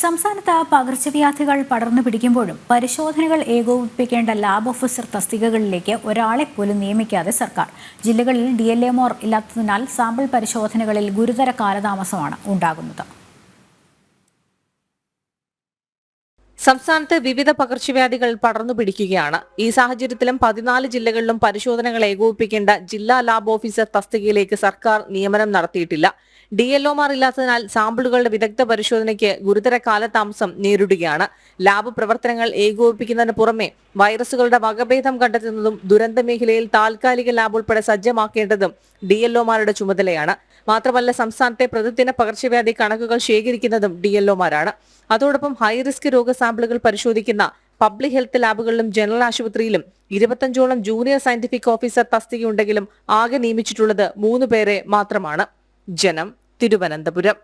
സംസ്ഥാനത്ത് പകർച്ചവ്യാധികൾ പടർന്നു പിടിക്കുമ്പോഴും പരിശോധനകൾ ഏകോപിപ്പിക്കേണ്ട ലാബ് ഓഫീസർ തസ്തികകളിലേക്ക് ഒരാളെ പോലും നിയമിക്കാതെ സർക്കാർ. ജില്ലകളിൽ DLMO ഇല്ലാത്തതിനാൽ സാമ്പിൾ പരിശോധനകളിൽ ഗുരുതര കാലതാമസമാണ് ഉണ്ടാകുന്നത്. സംസ്ഥാനത്ത് വിവിധ പകർച്ചവ്യാധികൾ പടർന്നു പിടിക്കുകയാണ്. ഈ സാഹചര്യത്തിലും 14 ജില്ലകളിലും പരിശോധനകൾ ഏകോപിപ്പിക്കേണ്ട ജില്ലാ ലാബ് ഓഫീസർ തസ്തികയിലേക്ക് സർക്കാർ നിയമനം നടത്തിയിട്ടില്ല. DLOമാർ ഇല്ലാത്തതിനാൽ സാമ്പിളുകളുടെ വിദഗ്ധ പരിശോധനയ്ക്ക് ഗുരുതര കാലതാമസം നേരിടുകയാണ്. ലാബ് പ്രവർത്തനങ്ങൾ ഏകോപിപ്പിക്കുന്നതിന് പുറമെ വൈറസുകളുടെ വകഭേദം കണ്ടെത്തുന്നതും ദുരന്ത മേഖലയിൽ താൽക്കാലിക ലാബ് ഉൾപ്പെടെ സജ്ജമാക്കേണ്ടതും DLOമാരുടെ ചുമതലയാണ്. മാത്രമല്ല, സംസ്ഥാനത്തെ പ്രതിദിന പകർച്ചവ്യാധി കണക്കുകൾ ശേഖരിക്കുന്നതും DLOമാരാണ്. അതോടൊപ്പം ഹൈറിസ്ക് രോഗ സാമ്പിളുകൾ പരിശോധിക്കുന്ന പബ്ലിക് ഹെൽത്ത് ലാബുകളിലും ജനറൽ ആശുപത്രിയിലും 25ഓളം ജൂനിയർ സയന്റിഫിക് ഓഫീസർ തസ്തികയുണ്ടെങ്കിലും ആകെ നിയമിച്ചിട്ടുള്ളത് 3 പേരെ മാത്രമാണ്. ജനം, തിരുവനന്തപുരം.